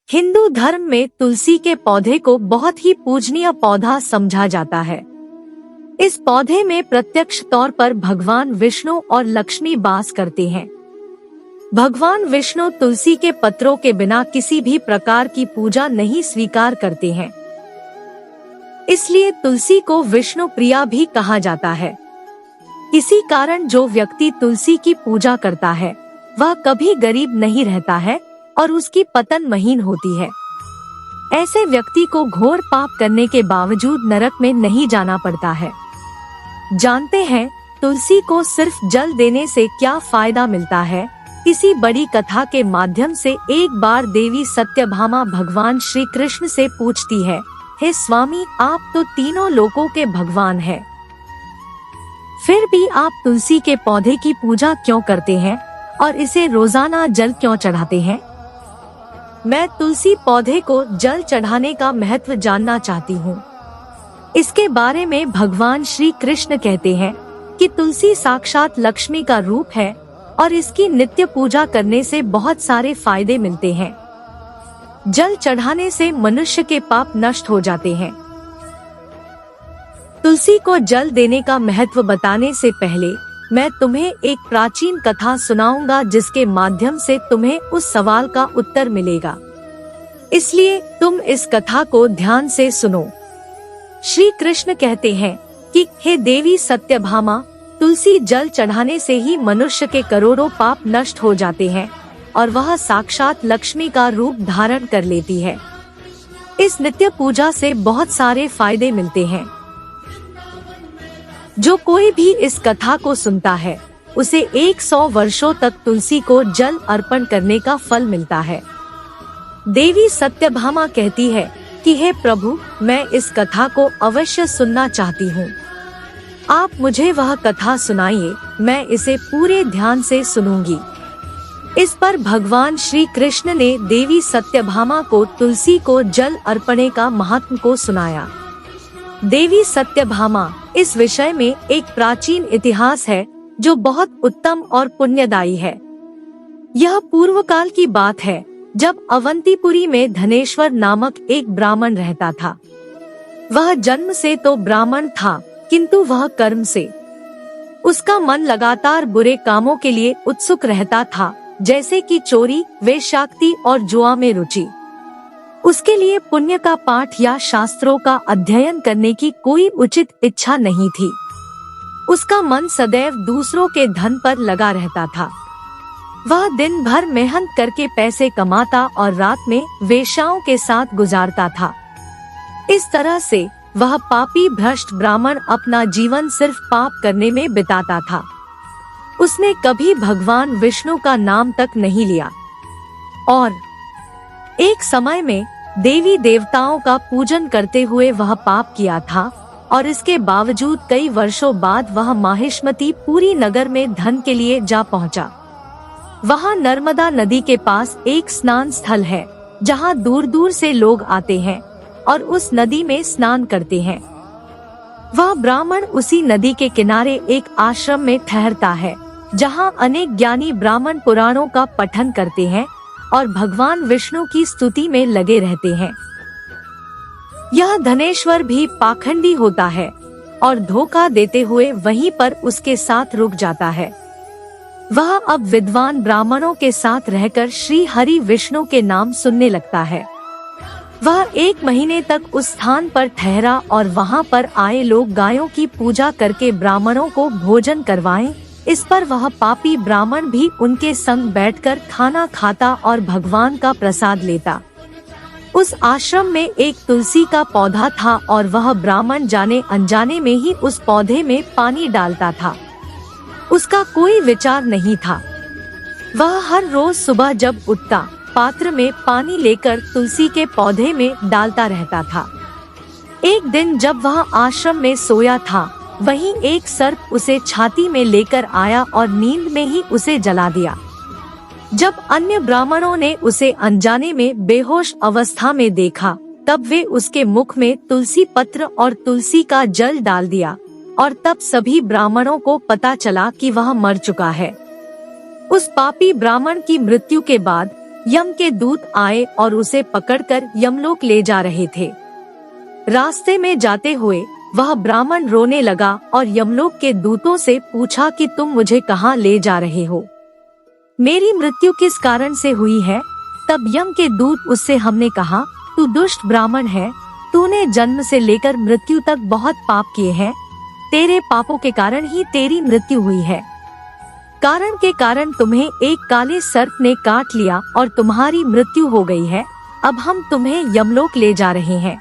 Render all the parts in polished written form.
हिंदू धर्म में तुलसी के पौधे को बहुत ही पूजनीय पौधा समझा जाता है। इस पौधे में प्रत्यक्ष तौर पर भगवान विष्णु और लक्ष्मी वास करते हैं। भगवान विष्णु तुलसी के पत्रों के बिना किसी भी प्रकार की पूजा नहीं स्वीकार करते हैं। इसलिए तुलसी को विष्णु प्रिया भी कहा जाता है। इसी कारण जो व्यक्ति तुलसी की पूजा करता है वह कभी गरीब नहीं रहता है और उसकी पतन महीन होती है। ऐसे व्यक्ति को घोर पाप करने के बावजूद नरक में नहीं जाना पड़ता है। जानते हैं तुलसी को सिर्फ जल देने से क्या फायदा मिलता है? इसी बड़ी कथा के माध्यम से एक बार देवी सत्यभामा भगवान श्री कृष्ण से पूछती है, हे स्वामी, आप तो तीनों लोकों के भगवान हैं, फिर भी आप तुलसी के पौधे की पूजा क्यों करते हैं और इसे रोजाना जल क्यों चढ़ाते हैं? मैं तुलसी पौधे को जल चढ़ाने का महत्व जानना चाहती हूँ। इसके बारे में भगवान श्री कृष्ण कहते हैं कि तुलसी साक्षात लक्ष्मी का रूप है और इसकी नित्य पूजा करने से बहुत सारे फायदे मिलते हैं। जल चढ़ाने से मनुष्य के पाप नष्ट हो जाते हैं। तुलसी को जल देने का महत्व बताने से पहले मैं तुम्हें एक प्राचीन कथा सुनाऊंगा जिसके माध्यम से तुम्हें उस सवाल का उत्तर मिलेगा। इसलिए तुम इस कथा को ध्यान से सुनो। श्री कृष्ण कहते हैं कि हे देवी सत्यभामा, तुलसी जल चढ़ाने से ही मनुष्य के करोड़ों पाप नष्ट हो जाते हैं और वह साक्षात लक्ष्मी का रूप धारण कर लेती है। इस नित्य पूजा से बहुत सारे फायदे मिलते हैं। जो कोई भी इस कथा को सुनता है उसे 100 वर्षों तक तुलसी को जल अर्पण करने का फल मिलता है। देवी सत्यभामा कहती है कि हे प्रभु, मैं इस कथा को अवश्य सुनना चाहती हूँ। आप मुझे वह कथा सुनाइए, मैं इसे पूरे ध्यान से सुनूंगी। इस पर भगवान श्री कृष्ण ने देवी सत्यभामा को तुलसी को जल अर्पणे का महात्म को सुनाया। देवी सत्यभामा, इस विषय में एक प्राचीन इतिहास है जो बहुत उत्तम और पुण्यदायी है। यह पूर्व काल की बात है जब अवंतीपुरी में धनेश्वर नामक एक ब्राह्मण रहता था। वह जन्म से तो ब्राह्मण था किंतु वह कर्म से उसका मन लगातार बुरे कामों के लिए उत्सुक रहता था, जैसे कि चोरी, वेश्यावृत्ति और जुआ में रुचि। उसके लिए पुण्य का पाठ या शास्त्रों का अध्ययन करने की कोई उचित इच्छा नहीं थी। उसका मन सदैव दूसरों के धन पर लगा रहता था। वह दिन भर मेहनत करके पैसे कमाता और रात में वेश्याओं के साथ गुजारता था। इस तरह से वह पापी भ्रष्ट ब्राह्मण अपना जीवन सिर्फ पाप करने में बिताता था। उसने कभी भगवान विष्णु का नाम तक नहीं लिया और एक समय में देवी देवताओं का पूजन करते हुए वह पाप किया था और इसके बावजूद कई वर्षों बाद वह माहिष्मती पुरी नगर में धन के लिए जा पहुंचा। वहां नर्मदा नदी के पास एक स्नान स्थल है जहां दूर दूर से लोग आते हैं और उस नदी में स्नान करते हैं। वह ब्राह्मण उसी नदी के किनारे एक आश्रम में ठहरता है जहां अनेक ज्ञानी ब्राह्मण पुराणों का पठन करते हैं और भगवान विष्णु की स्तुति में लगे रहते हैं। यह धनेश्वर भी पाखंडी होता है और धोखा देते हुए वहीं पर उसके साथ रुक जाता है। वह अब विद्वान ब्राह्मणों के साथ रहकर श्री हरि विष्णु के नाम सुनने लगता है। वह 1 महीने तक उस स्थान पर ठहरा और वहां पर आए लोग गायों की पूजा करके ब्राह्मणों को भोजन करवाएं। इस पर वह पापी ब्राह्मण भी उनके संग बैठकर खाना खाता और भगवान का प्रसाद लेता। उस आश्रम में एक तुलसी का पौधा था और वह ब्राह्मण जाने अनजाने में ही उस पौधे में पानी डालता था। उसका कोई विचार नहीं था। वह हर रोज सुबह जब उठता पात्र में पानी लेकर तुलसी के पौधे में डालता रहता था। एक दिन जब वह आश्रम में सोया था, वहीं एक सर्प उसे छाती में लेकर आया और नींद में ही उसे जला दिया। जब अन्य ब्राह्मणों ने उसे अनजाने में बेहोश अवस्था में देखा, तब वे उसके मुख में तुलसी पत्र और तुलसी का जल डाल दिया और तब सभी ब्राह्मणों को पता चला कि वह मर चुका है। उस पापी ब्राह्मण की मृत्यु के बाद यम के दूत आए और उसे पकड़कर यमलोक ले जा रहे थे। रास्ते में जाते हुए वह ब्राह्मण रोने लगा और यमलोक के दूतों से पूछा कि तुम मुझे कहाँ ले जा रहे हो? मेरी मृत्यु किस कारण से हुई है? तब यम के दूत उससे हमने कहा, तू दुष्ट ब्राह्मण है, तूने जन्म से लेकर मृत्यु तक बहुत पाप किए हैं, तेरे पापों के कारण ही तेरी मृत्यु हुई है। कारण के कारण तुम्हें एक काले सर्प ने काट लिया और तुम्हारी मृत्यु हो गई है। अब हम तुम्हें यमलोक ले जा रहे हैं।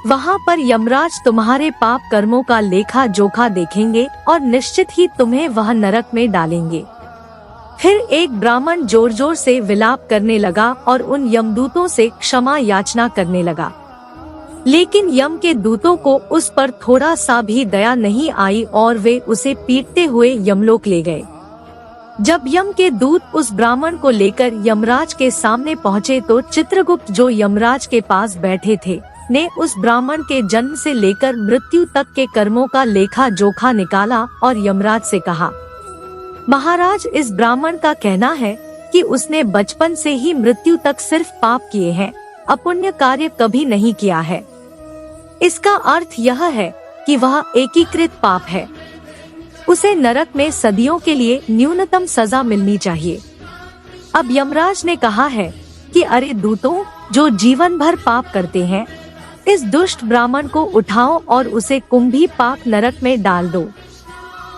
वहाँ पर यमराज तुम्हारे पाप कर्मों का लेखा जोखा देखेंगे और निश्चित ही तुम्हें वह नरक में डालेंगे। फिर एक ब्राह्मण जोर जोर से विलाप करने लगा और उन यमदूतों से क्षमा याचना करने लगा, लेकिन यम के दूतों को उस पर थोड़ा सा भी दया नहीं आई और वे उसे पीटते हुए यमलोक ले गए। जब यम के दूत उस ब्राह्मण को लेकर यमराज के सामने पहुँचे तो चित्रगुप्त, जो यमराज के पास बैठे थे, ने उस ब्राह्मण के जन्म से लेकर मृत्यु तक के कर्मों का लेखा जोखा निकाला और यमराज से कहा, महाराज, इस ब्राह्मण का कहना है कि उसने बचपन से ही मृत्यु तक सिर्फ पाप किए हैं, अपुण्य कार्य कभी नहीं किया है। इसका अर्थ यह है कि वह एकीकृत पाप है। उसे नरक में सदियों के लिए न्यूनतम सजा मिलनी चाहिए। अब यमराज ने कहा है कि अरे दूतों, जो जीवन भर पाप करते हैं, इस दुष्ट ब्राह्मण को उठाओ और उसे कुंभी पाक नरक में डाल दो।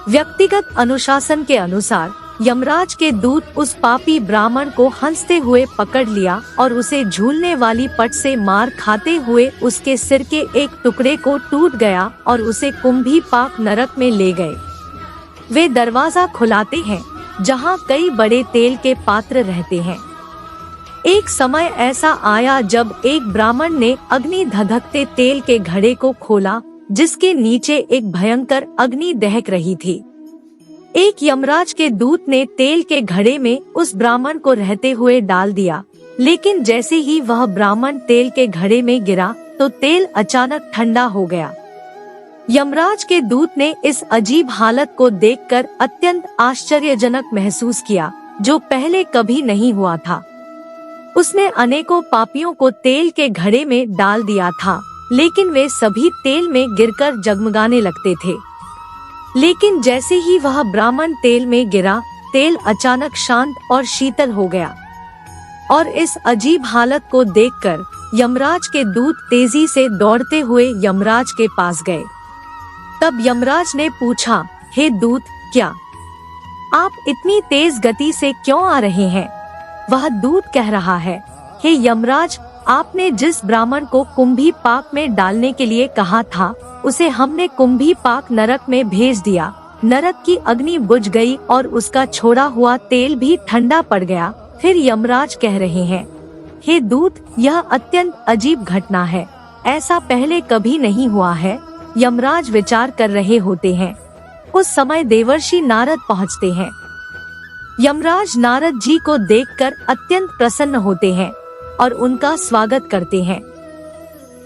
व्यक्तिगत अनुशासन के अनुसार यमराज के दूत उस पापी ब्राह्मण को हंसते हुए पकड़ लिया और उसे झूलने वाली पट से मार खाते हुए उसके सिर के एक टुकड़े को टूट गया और उसे कुंभी पाक नरक में ले गए। वे दरवाजा खुलाते हैं जहां कई बड़े तेल के पात्र रहते हैं। एक समय ऐसा आया जब एक ब्राह्मण ने अग्नि धधकते तेल के घड़े को खोला, जिसके नीचे एक भयंकर अग्नि दहक रही थी। एक यमराज के दूत ने तेल के घड़े में उस ब्राह्मण को रहते हुए डाल दिया, लेकिन जैसे ही वह ब्राह्मण तेल के घड़े में गिरा तो तेल अचानक ठंडा हो गया। यमराज के दूत ने इस अजीब हालत को देखकर अत्यंत आश्चर्यजनक महसूस किया, जो पहले कभी नहीं हुआ था। उसने अनेकों पापियों को तेल के घड़े में डाल दिया था, लेकिन वे सभी तेल में गिरकर जगमगाने लगते थे। लेकिन जैसे ही वह ब्राह्मण तेल में गिरा, तेल अचानक शांत और शीतल हो गया। और इस अजीब हालत को देखकर यमराज के दूत तेजी से दौड़ते हुए यमराज के पास गए। तब यमराज ने पूछा, हे दूत, क्या आप इतनी तेज गति से क्यों आ रहे हैं? वह दूत कह रहा है, हे यमराज, आपने जिस ब्राह्मण को कुंभी पाक में डालने के लिए कहा था, उसे हमने कुंभी पाक नरक में भेज दिया। नरक की अग्नि बुझ गई और उसका छोड़ा हुआ तेल भी ठंडा पड़ गया। फिर यमराज कह रहे हैं, हे दूत, यह अत्यंत अजीब घटना है, ऐसा पहले कभी नहीं हुआ है। यमराज विचार कर रहे होते हैं। उस समय देवर्षि नारद पहुँचते हैं। यमराज नारद जी को देखकर अत्यंत प्रसन्न होते हैं और उनका स्वागत करते हैं।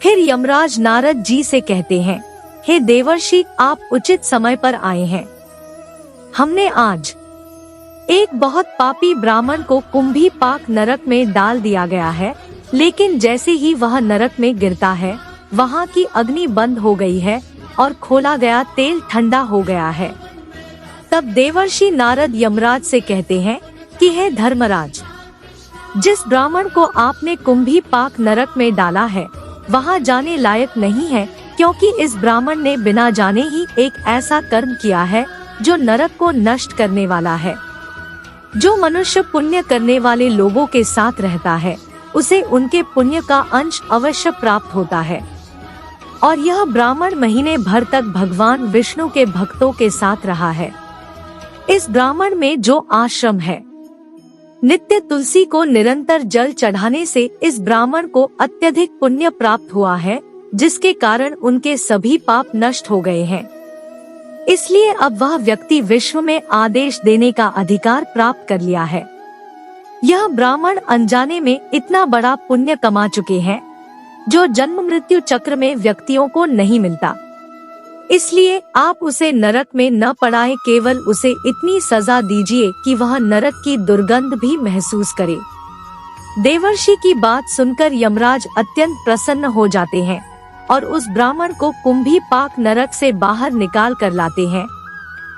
फिर यमराज नारद जी से कहते हैं, हे देवर्षि, आप उचित समय पर आए हैं। हमने आज एक बहुत पापी ब्राह्मण को कुंभी पाक नरक में डाल दिया गया है, लेकिन जैसे ही वह नरक में गिरता है, वहाँ की अग्नि बंद हो गई है और खोला गया तेल ठंडा हो गया है। तब देवर्षि नारद यमराज से कहते हैं कि हे धर्मराज, जिस ब्राह्मण को आपने कुंभी पाक नरक में डाला है, वहाँ जाने लायक नहीं है, क्योंकि इस ब्राह्मण ने बिना जाने ही एक ऐसा कर्म किया है जो नरक को नष्ट करने वाला है। जो मनुष्य पुण्य करने वाले लोगों के साथ रहता है, उसे उनके पुण्य का अंश अवश्य प्राप्त होता है। और यह ब्राह्मण महीने भर तक भगवान विष्णु के भक्तों के साथ रहा है। इस ब्राह्मण में जो आश्रम है, नित्य तुलसी को निरंतर जल चढ़ाने से इस ब्राह्मण को अत्यधिक पुण्य प्राप्त हुआ है, जिसके कारण उनके सभी पाप नष्ट हो गए हैं। इसलिए अब वह व्यक्ति विश्व में आदेश देने का अधिकार प्राप्त कर लिया है। यह ब्राह्मण अनजाने में इतना बड़ा पुण्य कमा चुके हैं, जो जन्म मृत्यु चक्र में व्यक्तियों को नहीं मिलता। इसलिए आप उसे नरक में न पड़ाएं, केवल उसे इतनी सजा दीजिए कि वह नरक की दुर्गंध भी महसूस करे। देवर्षि की बात सुनकर यमराज अत्यंत प्रसन्न हो जाते हैं और उस ब्राह्मण को कुंभी पाक नरक से बाहर निकाल कर लाते हैं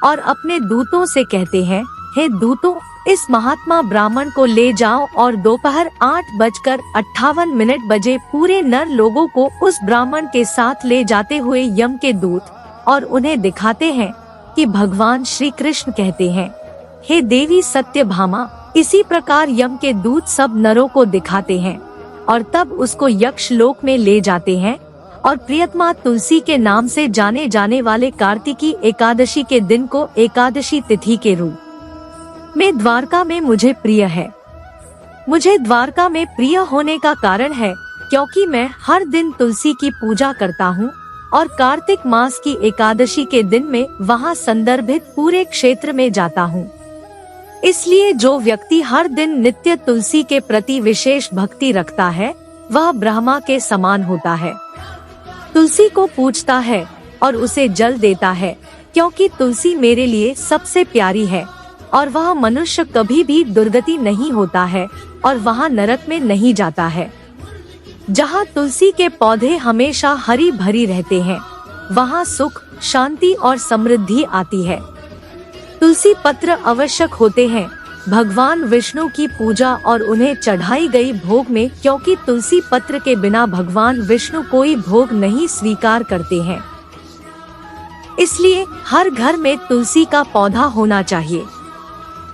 और अपने दूतों से कहते हैं, हे दूतों, इस महात्मा ब्राह्मण को ले जाओ और दोपहर 8:58 बजे पूरे नर लोगों को उस ब्राह्मण के साथ ले जाते हुए यम के दूत और उन्हें दिखाते हैं कि भगवान श्री कृष्ण कहते हैं, हे देवी सत्यभामा। इसी प्रकार यम के दूत सब नरों को दिखाते हैं और तब उसको यक्ष लोक में ले जाते हैं और प्रियतमा तुलसी के नाम से जाने जाने वाले कार्तिकी एकादशी के दिन को एकादशी तिथि के रूप में द्वारका में मुझे प्रिय है। मुझे द्वारका में प्रिय होने का कारण है क्योंकि मैं हर दिन तुलसी की पूजा करता हूँ और कार्तिक मास की एकादशी के दिन में वहाँ संदर्भित पूरे क्षेत्र में जाता हूँ। इसलिए जो व्यक्ति हर दिन नित्य तुलसी के प्रति विशेष भक्ति रखता है वह ब्रह्मा के समान होता है। तुलसी को पूजता है और उसे जल देता है क्योंकि तुलसी मेरे लिए सबसे प्यारी है और वह मनुष्य कभी भी दुर्गति नहीं होता है और वहाँ नरक में नहीं जाता है। जहाँ तुलसी के पौधे हमेशा हरी भरी रहते हैं वहाँ सुख, शांति और समृद्धि आती है। तुलसी पत्र आवश्यक होते हैं भगवान विष्णु की पूजा और उन्हें चढ़ाई गई भोग में, क्योंकि तुलसी पत्र के बिना भगवान विष्णु कोई भोग नहीं स्वीकार करते हैं। इसलिए हर घर में तुलसी का पौधा होना चाहिए।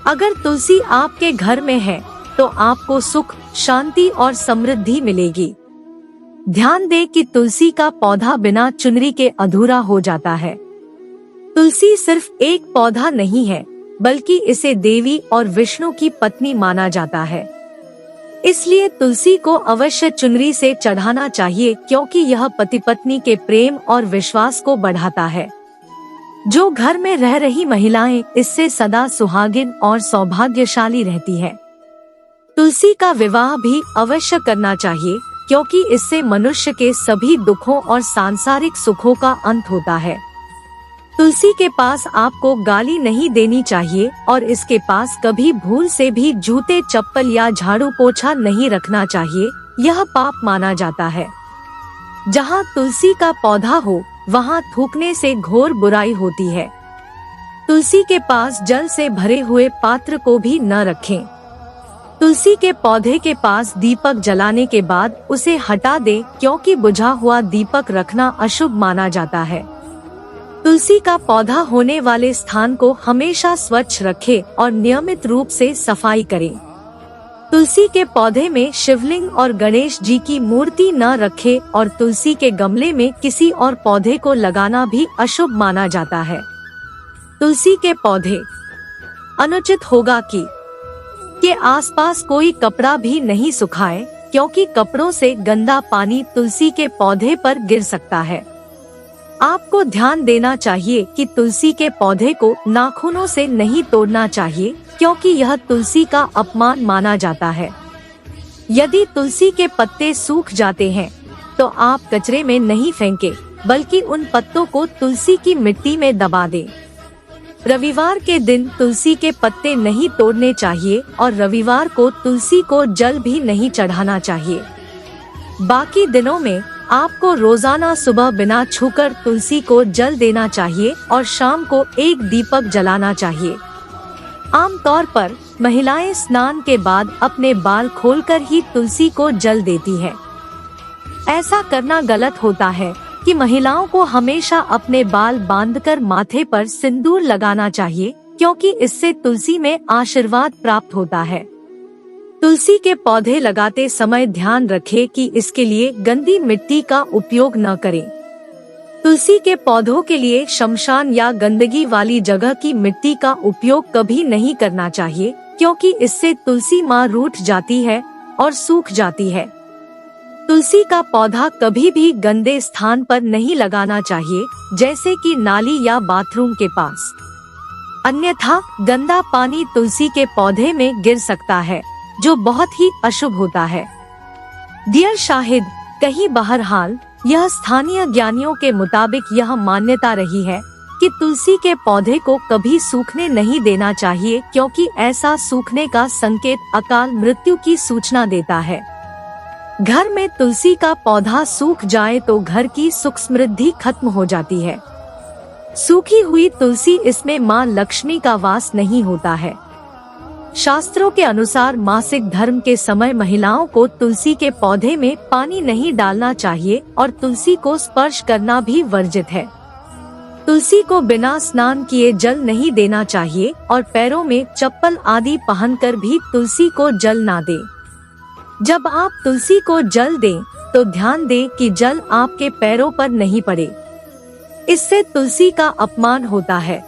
अगर तुलसी आपके घर में है तो आपको सुख, शांति और समृद्धि मिलेगी। ध्यान दें कि तुलसी का पौधा बिना चुनरी के अधूरा हो जाता है। तुलसी सिर्फ एक पौधा नहीं है बल्कि इसे देवी और विष्णु की पत्नी माना जाता है। इसलिए तुलसी को अवश्य चुनरी से चढ़ाना चाहिए क्योंकि यह पति पत्नी के प्रेम और विश्वास को बढ़ाता है। जो घर में रह रही महिलाएं इससे सदा सुहागिन और सौभाग्यशाली रहती है। तुलसी का विवाह भी अवश्य करना चाहिए क्योंकि इससे मनुष्य के सभी दुखों और सांसारिक सुखों का अंत होता है। तुलसी के पास आपको गाली नहीं देनी चाहिए और इसके पास कभी भूल से भी जूते, चप्पल या झाड़ू पोछा नहीं रखना चाहिए, यह पाप माना जाता है। जहाँ तुलसी का पौधा हो वहाँ थूकने से घोर बुराई होती है। तुलसी के पास जल से भरे हुए पात्र को भी न रखें। तुलसी के पौधे के पास दीपक जलाने के बाद उसे हटा दें क्योंकि बुझा हुआ दीपक रखना अशुभ माना जाता है। तुलसी का पौधा होने वाले स्थान को हमेशा स्वच्छ रखें और नियमित रूप से सफाई करें। तुलसी के पौधे में शिवलिंग और गणेश जी की मूर्ति न रखें और तुलसी के गमले में किसी और पौधे को लगाना भी अशुभ माना जाता है। तुलसी के पौधे अनुचित होगा कि के आसपास कोई कपड़ा भी नहीं सुखाए क्योंकि कपड़ों से गंदा पानी तुलसी के पौधे पर गिर सकता है। आपको ध्यान देना चाहिए कि तुलसी के पौधे को नाखूनों से नहीं तोड़ना चाहिए क्योंकि यह तुलसी का अपमान माना जाता है। यदि तुलसी के पत्ते सूख जाते हैं तो आप कचरे में नहीं फेंकें बल्कि उन पत्तों को तुलसी की मिट्टी में दबा दें। रविवार के दिन तुलसी के पत्ते नहीं तोड़ने चाहिए और रविवार को तुलसी को जल भी नहीं चढ़ाना चाहिए। बाकी दिनों में आपको रोजाना सुबह बिना छूकर तुलसी को जल देना चाहिए और शाम को एक दीपक जलाना चाहिए। आमतौर पर महिलाएं स्नान के बाद अपने बाल खोलकर ही तुलसी को जल देती है। ऐसा करना गलत होता है कि महिलाओं को हमेशा अपने बाल बांधकर माथे पर सिंदूर लगाना चाहिए क्योंकि इससे तुलसी में आशीर्वाद प्राप्त होता है। तुलसी के पौधे लगाते समय ध्यान रखें कि इसके लिए गंदी मिट्टी का उपयोग न करें। तुलसी के पौधों के लिए शमशान या गंदगी वाली जगह की मिट्टी का उपयोग कभी नहीं करना चाहिए क्योंकि इससे तुलसी माँ रूठ जाती है और सूख जाती है। तुलसी का पौधा कभी भी गंदे स्थान पर नहीं लगाना चाहिए जैसे कि नाली या बाथरूम के पास, अन्यथा गंदा पानी तुलसी के पौधे में गिर सकता है जो बहुत ही अशुभ होता है। डियर शाहिद, कहीं बहरहाल यह स्थानीय ज्ञानियों के मुताबिक यह मान्यता रही है कि तुलसी के पौधे को कभी सूखने नहीं देना चाहिए, क्योंकि ऐसा सूखने का संकेत अकाल मृत्यु की सूचना देता है। घर में तुलसी का पौधा सूख जाए तो घर की सुख समृद्धि खत्म हो जाती है। सूखी हुई तुलसी, इसमें मां लक्ष्मी का वास नहीं होता है। शास्त्रों के अनुसार मासिक धर्म के समय महिलाओं को तुलसी के पौधे में पानी नहीं डालना चाहिए और तुलसी को स्पर्श करना भी वर्जित है। तुलसी को बिना स्नान किए जल नहीं देना चाहिए और पैरों में चप्पल आदि पहनकर भी तुलसी को जल ना दें। जब आप तुलसी को जल दें तो ध्यान दें कि जल आपके पैरों पर नहीं पड़े, इससे तुलसी का अपमान होता है।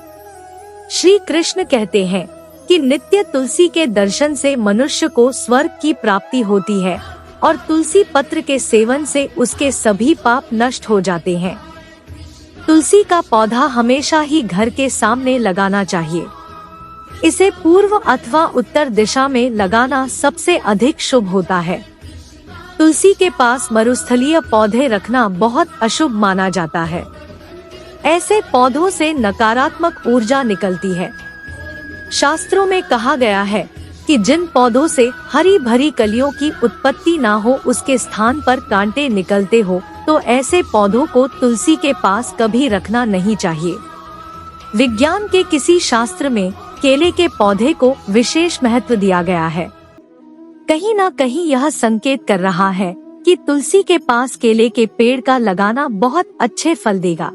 श्री कृष्ण कहते हैं कि नित्य तुलसी के दर्शन से मनुष्य को स्वर्ग की प्राप्ति होती है और तुलसी पत्र के सेवन से उसके सभी पाप नष्ट हो जाते हैं। तुलसी का पौधा हमेशा ही घर के सामने लगाना चाहिए। इसे पूर्व अथवा उत्तर दिशा में लगाना सबसे अधिक शुभ होता है। तुलसी के पास मरुस्थलीय पौधे रखना बहुत अशुभ माना जाता है। ऐसे पौधों से नकारात्मक ऊर्जा निकलती है। शास्त्रों में कहा गया है कि जिन पौधों से हरी भरी कलियों की उत्पत्ति ना हो, उसके स्थान पर कांटे निकलते हो, तो ऐसे पौधों को तुलसी के पास कभी रखना नहीं चाहिए। विज्ञान के किसी शास्त्र में केले के पौधे को विशेष महत्व दिया गया है। कहीं ना कहीं यह संकेत कर रहा है कि तुलसी के पास केले के पेड़ का लगाना बहुत अच्छे फल देगा।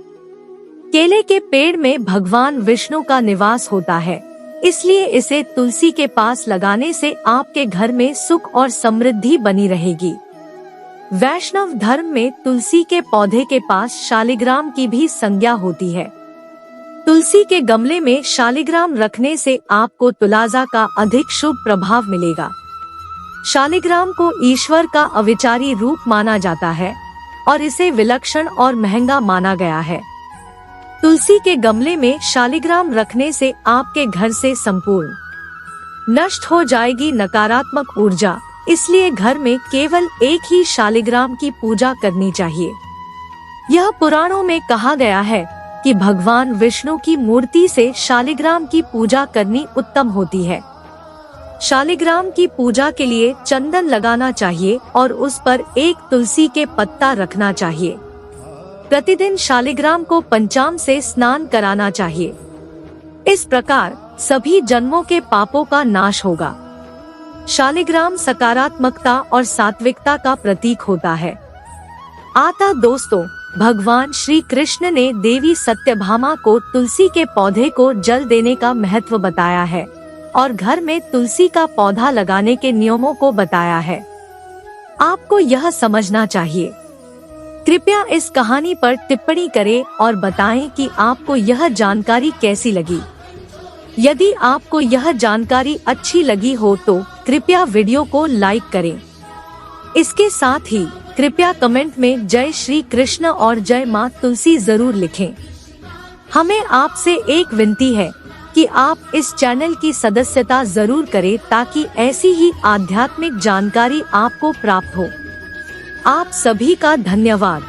केले के पेड़ में भगवान विष्णु का निवास होता है, इसलिए इसे तुलसी के पास लगाने से आपके घर में सुख और समृद्धि बनी रहेगी। वैष्णव धर्म में तुलसी के पौधे के पास शालिग्राम की भी संज्ञा होती है। तुलसी के गमले में शालिग्राम रखने से आपको तुलाजा का अधिक शुभ प्रभाव मिलेगा। शालिग्राम को ईश्वर का अविचारी रूप माना जाता है और इसे विलक्षण और महंगा माना गया है। तुलसी के गमले में शालिग्राम रखने से आपके घर से संपूर्ण नष्ट हो जाएगी नकारात्मक ऊर्जा, इसलिए घर में केवल एक ही शालिग्राम की पूजा करनी चाहिए। यह पुराणों में कहा गया है कि भगवान विष्णु की मूर्ति से शालिग्राम की पूजा करनी उत्तम होती है। शालिग्राम की पूजा के लिए चंदन लगाना चाहिए और उस पर एक तुलसी के पत्ता रखना चाहिए। प्रतिदिन शालिग्राम को पंचामृत से स्नान कराना चाहिए। इस प्रकार सभी जन्मों के पापों का नाश होगा। शालिग्राम सकारात्मकता और सात्विकता का प्रतीक होता है। दोस्तों, भगवान श्री कृष्ण ने देवी सत्यभामा को तुलसी के पौधे को जल देने का महत्व बताया है और घर में तुलसी का पौधा लगाने के नियमों को बताया है। आपको यह समझना चाहिए। कृपया इस कहानी पर टिप्पणी करें और बताएं कि आपको यह जानकारी कैसी लगी। यदि आपको यह जानकारी अच्छी लगी हो तो कृपया वीडियो को लाइक करें। इसके साथ ही कृपया कमेंट में जय श्री कृष्ण और जय मां तुलसी जरूर लिखें। हमें आपसे एक विनती है कि आप इस चैनल की सदस्यता जरूर करें ताकि ऐसी ही आध्यात्मिक जानकारी आपको प्राप्त हो। आप सभी का धन्यवाद।